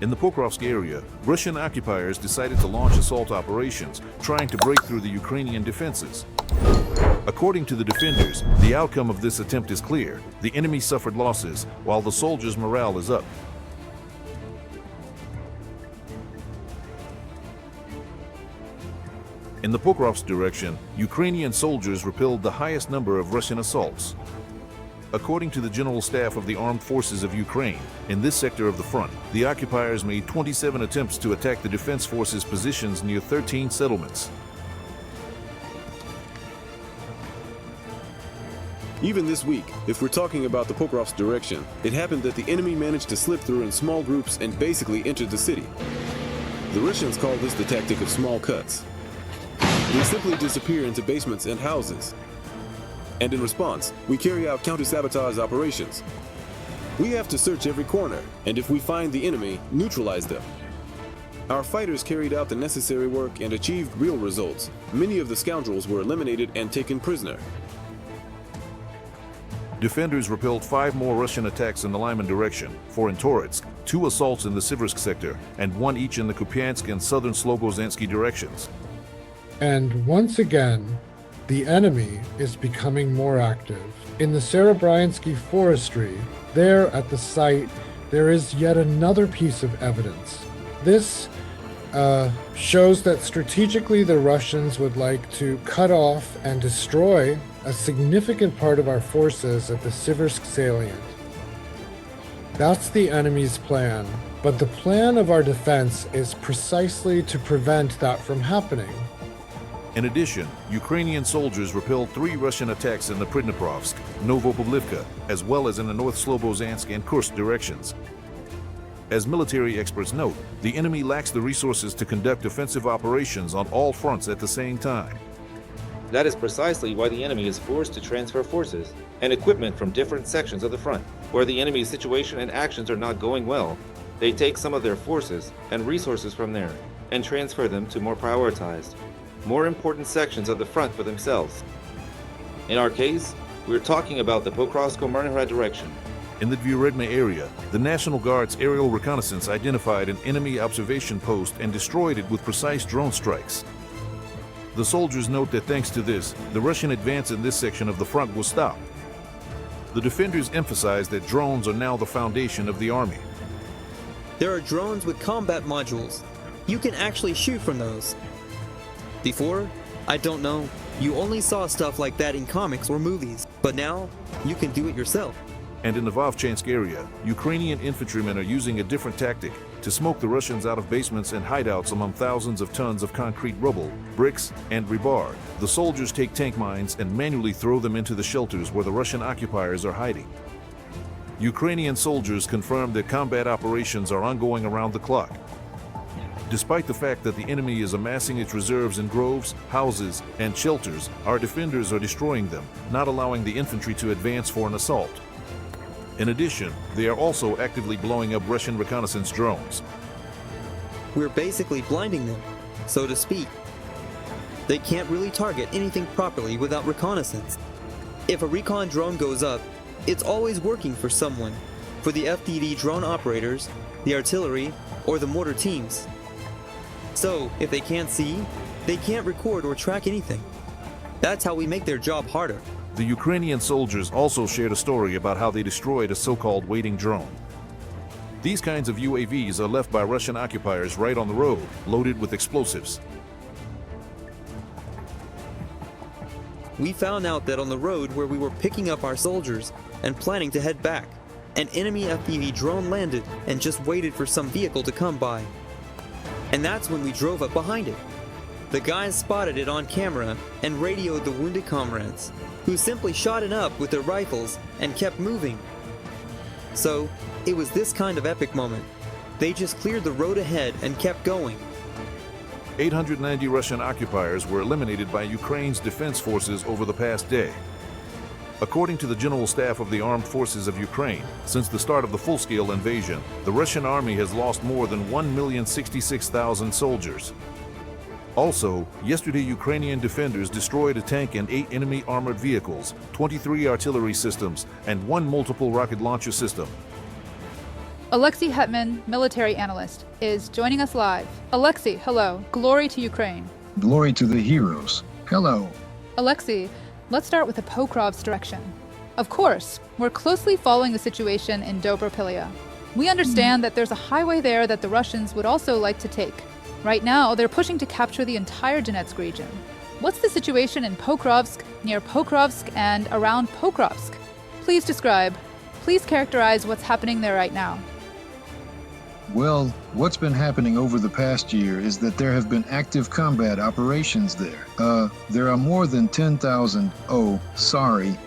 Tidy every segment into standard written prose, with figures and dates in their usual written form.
In the Pokrovsk area, Russian occupiers decided to launch assault operations, trying to break through the Ukrainian defenses. According to the defenders, the outcome of this attempt is clear. The enemy suffered losses, while the soldiers' morale is up. In the Pokrovsk direction, Ukrainian soldiers repelled the highest number of Russian assaults. According to the General Staff of the Armed Forces of Ukraine, in this sector of the front, the occupiers made 27 attempts to attack the defense forces' positions near 13 settlements. Even this week, if we're talking about the Pokrovsk direction, it happened that the enemy managed to slip through in small groups and basically entered the city. The Russians call this the tactic of small cuts. They simply disappear into basements and houses. And in response, we carry out counter-sabotage operations. We have to search every corner, and if we find the enemy, neutralize them. Our fighters carried out the necessary work and achieved real results. Many of the scoundrels were eliminated and taken prisoner. Defenders repelled 5 more Russian attacks in the Lyman direction, 4 in Donetsk, 2 assaults in the Siversk sector, and 1 each in the Kupiansk and southern Slobozhansky directions. And once again, the enemy is becoming more active. In the Serebryansky forestry, there at the site, there is yet another piece of evidence. This shows that strategically the Russians would like to cut off and destroy a significant part of our forces at the Siversk salient. That's the enemy's plan, but the plan of our defense is precisely to prevent that from happening. In addition, Ukrainian soldiers repelled 3 Russian attacks in the Pridniprovsk, Novopoblivka, as well as in the North Slobozhansk and Kursk directions. As military experts note, the enemy lacks the resources to conduct offensive operations on all fronts at the same time. That is precisely why the enemy is forced to transfer forces and equipment from different sections of the front. Where the enemy's situation and actions are not going well, they take some of their forces and resources from there and transfer them to more prioritized, more important sections of the front for themselves. In our case, we're talking about the Pokrovsk-Marnohrad direction. In the Dvyoredny area, the National Guard's aerial reconnaissance identified an enemy observation post and destroyed it with precise drone strikes. The soldiers note that thanks to this, the Russian advance in this section of the front was stopped. The defenders emphasize that drones are now the foundation of the army. There are drones with combat modules. You can actually shoot from those. Before, I don't know, you only saw stuff like that in comics or movies, but now you can do it yourself. And in the Vovchansk area, Ukrainian infantrymen are using a different tactic to smoke the Russians out of basements and hideouts among thousands of tons of concrete rubble, bricks, and rebar. The soldiers take tank mines and manually throw them into the shelters where the Russian occupiers are hiding. Ukrainian soldiers confirm that combat operations are ongoing around the clock. Despite the fact that the enemy is amassing its reserves in groves, houses, and shelters, our defenders are destroying them, not allowing the infantry to advance for an assault. In addition, they are also actively blowing up Russian reconnaissance drones. We're basically blinding them, so to speak. They can't really target anything properly without reconnaissance. If a recon drone goes up, it's always working for someone, for the FDD drone operators, the artillery, or the mortar teams. So, if they can't see, they can't record or track anything. That's how we make their job harder. The Ukrainian soldiers also shared a story about how they destroyed a so-called waiting drone. These kinds of UAVs are left by Russian occupiers right on the road, loaded with explosives. We found out that on the road where we were picking up our soldiers and planning to head back, an enemy FPV drone landed and just waited for some vehicle to come by. And that's when we drove up behind it. The guys spotted it on camera and radioed the wounded comrades, who simply shot it up with their rifles and kept moving. So, it was this kind of epic moment. They just cleared the road ahead and kept going. 890 Russian occupiers were eliminated by Ukraine's defense forces over the past day. According to the General Staff of the Armed Forces of Ukraine, since the start of the full-scale invasion, the Russian army has lost more than 1,066,000 soldiers. Also, yesterday Ukrainian defenders destroyed a tank and 8 enemy armored vehicles, 23 artillery systems, and 1 multiple rocket launcher system. Alexei Hetman, military analyst, is joining us live. Alexei, hello. Glory to Ukraine. Glory to the heroes. Hello. Alexei, let's start with the Pokrovsk direction. Of course, we're closely following the situation in Dobropilya. We understand that there's a highway there that the Russians would also like to take. Right now, they're pushing to capture the entire Donetsk region. What's the situation in Pokrovsk, near Pokrovsk, and around Pokrovsk? Please describe. Please characterize what's happening there right now. Well, what's been happening over the past year is that there have been active combat operations there. There are more than 10,000,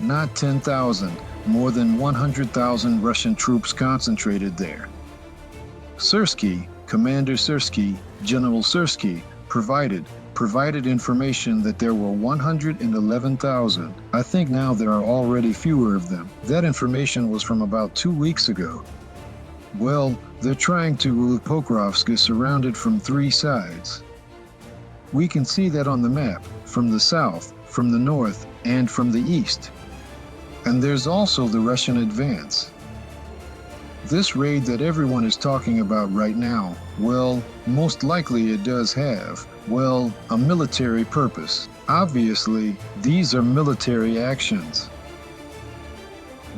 not 10,000, more than 100,000 Russian troops concentrated there. Syrsky, Commander Syrsky, General Syrsky, provided information that there were 111,000. I think now there are already fewer of them. That information was from about 2 weeks ago. Well, they're trying to. Pokrovsk is surrounded from 3 sides. We can see that on the map, from the south, from the north, and from the east. And there's also the Russian advance. This raid that everyone is talking about right now, well, most likely it does have, well, a military purpose. Obviously, these are military actions.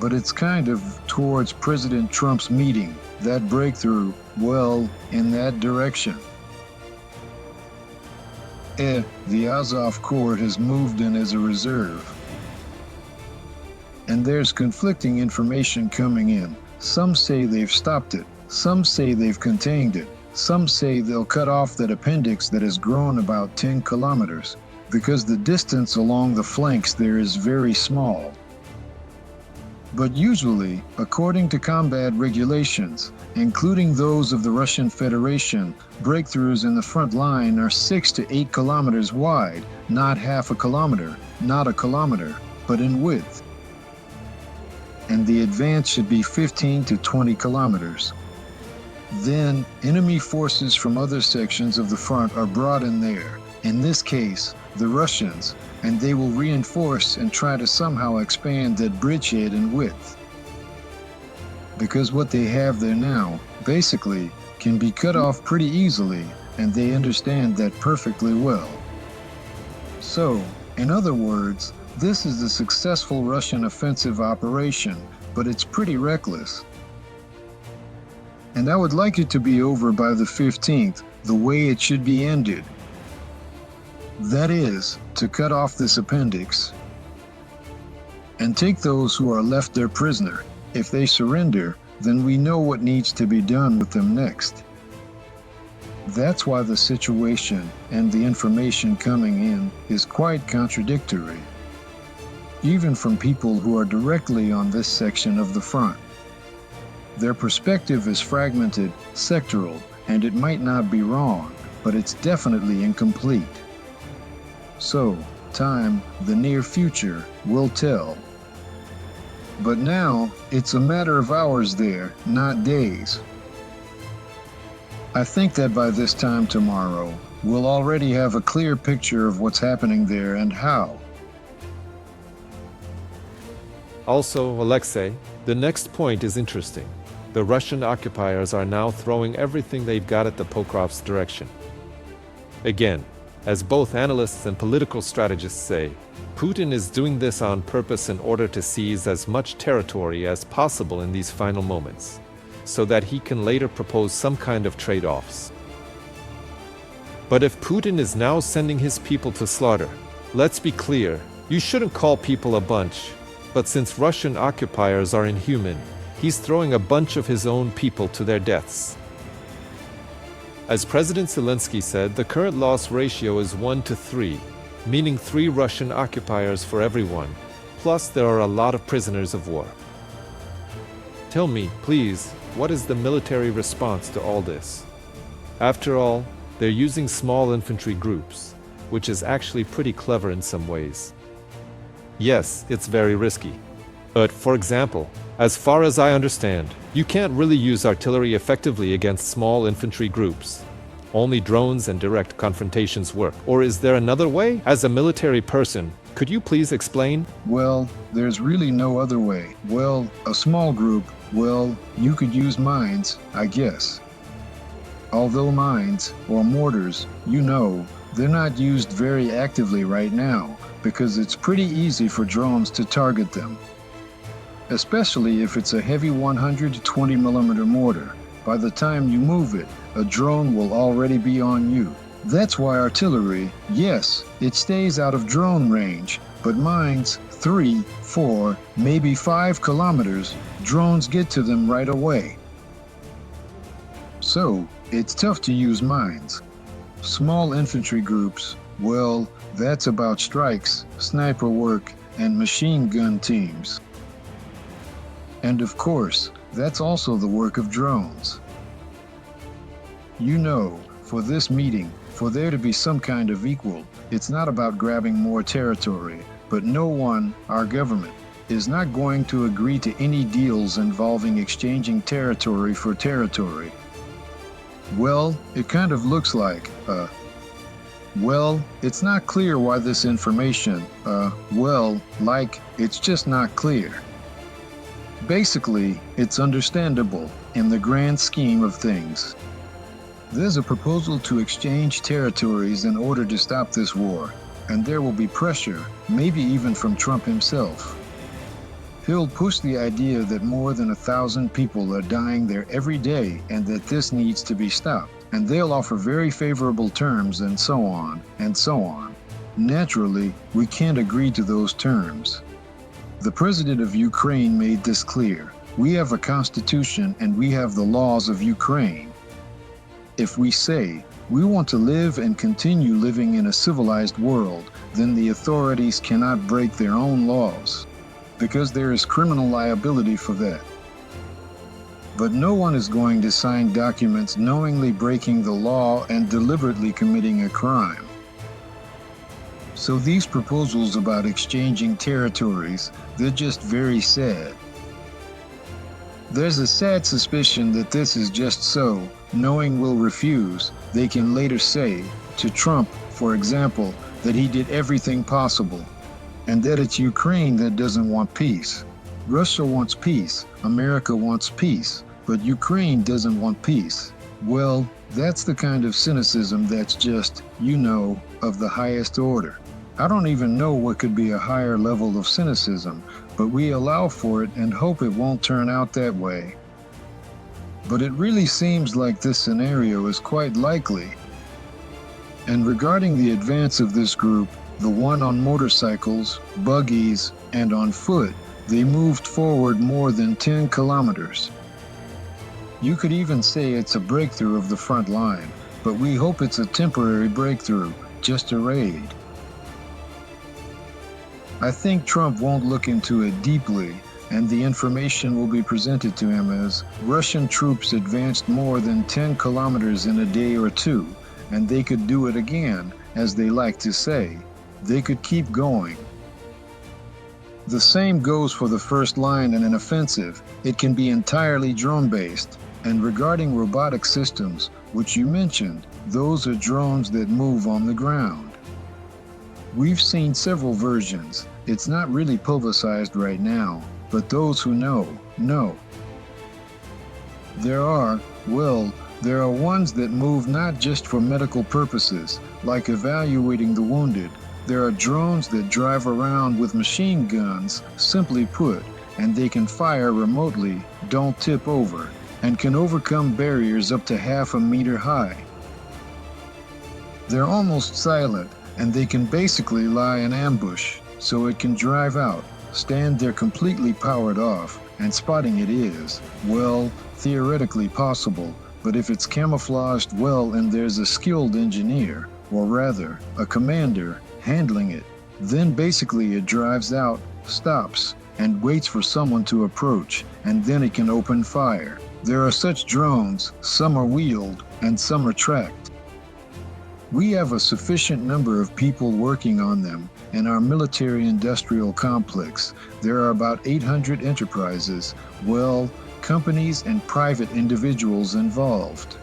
But it's kind of towards President Trump's meeting, that breakthrough, well, in that direction. The Azov Corps has moved in as a reserve. And there's conflicting information coming in. Some say they've stopped it. Some say they've contained it. Some say they'll cut off that appendix that has grown about 10 kilometers, because the distance along the flanks there is very small. But usually, according to combat regulations, including those of the Russian Federation, breakthroughs in the front line are 6 to 8 kilometers wide, not half a kilometer, not a kilometer, but in width. And the advance should be 15 to 20 kilometers. Then, enemy forces from other sections of the front are brought in there, in this case, the Russians, and they will reinforce and try to somehow expand that bridgehead in width. Because what they have there now, basically, can be cut off pretty easily, and they understand that perfectly well. So, in other words, this is a successful Russian offensive operation, but it's pretty reckless. And I would like it to be over by the 15th, the way it should be ended. That is, to cut off this appendix and take those who are left their prisoner. If they surrender, then we know what needs to be done with them next. That's why the situation and the information coming in is quite contradictory, even from people who are directly on this section of the front. Their perspective is fragmented, sectoral, and it might not be wrong, but it's definitely incomplete. So, time, the near future, will tell. But now, it's a matter of hours there, not days. I think that by this time tomorrow, we'll already have a clear picture of what's happening there and how. Also, Alexei, the next point is interesting. The Russian occupiers are now throwing everything they've got at the Pokrovsk direction. Again, as both analysts and political strategists say, Putin is doing this on purpose in order to seize as much territory as possible in these final moments, so that he can later propose some kind of trade-offs. But if Putin is now sending his people to slaughter, let's be clear, you shouldn't call people a bunch, but since Russian occupiers are inhuman, he's throwing a bunch of his own people to their deaths. As President Zelensky said, the current loss ratio is 1 to 3, meaning 3 Russian occupiers for every 1, plus there are a lot of prisoners of war. Tell me, please, what is the military response to all this? After all, they're using small infantry groups, which is actually pretty clever in some ways. Yes, it's very risky. But, for example, as far as I understand, you can't really use artillery effectively against small infantry groups. Only drones and direct confrontations work. Or is there another way? As a military person, could you please explain? Well, there's really no other way. Well, a small group, well, you could use mines, I guess. Although mines, or mortars, they're not used very actively right now because it's pretty easy for drones to target them. Especially if it's a heavy 120mm mortar. By the time you move it, a drone will already be on you. That's why artillery, yes, it stays out of drone range, but mines, 3, 4, maybe 5 kilometers, drones get to them right away. So, it's tough to use mines. Small infantry groups, well, that's about strikes, sniper work, and machine gun teams. And of course, that's also the work of drones. For this meeting, for there to be some kind of equal, it's not about grabbing more territory, but no one, our government, is not going to agree to any deals involving exchanging territory for territory. Well, it kind of looks like, it's not clear why this information, it's just not clear. Basically, it's understandable in the grand scheme of things. There's a proposal to exchange territories in order to stop this war, and there will be pressure, maybe even from Trump himself. He'll push the idea that more than 1,000 people are dying there every day and that this needs to be stopped, and they'll offer very favorable terms and so on, and so on. Naturally, we can't agree to those terms. The president of Ukraine made this clear. We have a constitution and we have the laws of Ukraine. If we say we want to live and continue living in a civilized world, then the authorities cannot break their own laws, because there is criminal liability for that. But no one is going to sign documents knowingly breaking the law and deliberately committing a crime. So these proposals about exchanging territories, they're just very sad. There's a sad suspicion that this is just so, knowing we'll refuse, they can later say, to Trump, for example, that he did everything possible, and that it's Ukraine that doesn't want peace. Russia wants peace, America wants peace, but Ukraine doesn't want peace. Well, that's the kind of cynicism that's just, of the highest order. I don't even know what could be a higher level of cynicism, but we allow for it and hope it won't turn out that way. But it really seems like this scenario is quite likely. And regarding the advance of this group, the one on motorcycles, buggies, and on foot, they moved forward more than 10 kilometers. You could even say it's a breakthrough of the front line, but we hope it's a temporary breakthrough, just a raid. I think Trump won't look into it deeply, and the information will be presented to him as Russian troops advanced more than 10 kilometers in a day or two, and they could do it again, as they like to say. They could keep going. The same goes for the first line in an offensive. It can be entirely drone-based. And regarding robotic systems, which you mentioned, those are drones that move on the ground. We've seen several versions. It's not really publicized right now, but those who know. There are ones that move not just for medical purposes, like evaluating the wounded. There are drones that drive around with machine guns, simply put, and they can fire remotely, don't tip over, and can overcome barriers up to half a meter high. They're almost silent, and they can basically lie in ambush, so it can drive out, stand there completely powered off, and spotting it is, theoretically possible, but if it's camouflaged well and there's a skilled engineer, or rather, a commander, handling it, then basically it drives out, stops, and waits for someone to approach, and then it can open fire. There are such drones, some are wheeled, and some are tracked. We have a sufficient number of people working on them in our military-industrial complex. There are about 800 enterprises, companies and private individuals involved.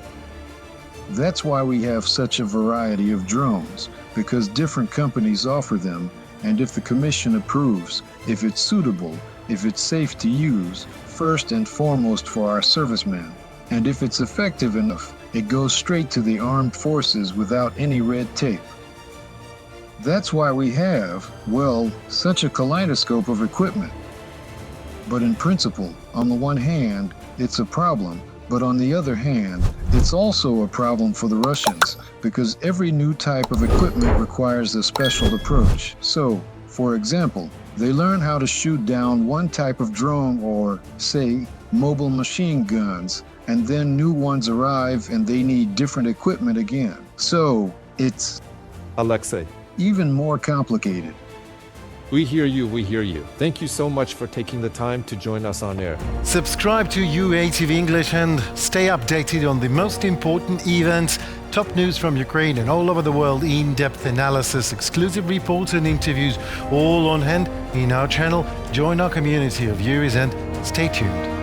That's why we have such a variety of drones, because different companies offer them, and if the commission approves, if it's suitable, if it's safe to use, first and foremost for our servicemen. And if it's effective enough, it goes straight to the armed forces without any red tape. That's why we have, well, such a kaleidoscope of equipment. But in principle, on the one hand, it's a problem, but on the other hand, it's also a problem for the Russians, because every new type of equipment requires a special approach. So, for example, they learn how to shoot down one type of drone or, say, mobile machine guns, and then new ones arrive and they need different equipment again. So, it's Alexei, even more complicated. we hear you, we hear you. Thank you so much for taking the time to join us on air. Subscribe to UATV English and stay updated on the most important events, top news from Ukraine and all over the world, in-depth analysis, exclusive reports and interviews, all on hand in our channel. Join our community of viewers and stay tuned.